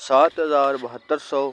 7,7200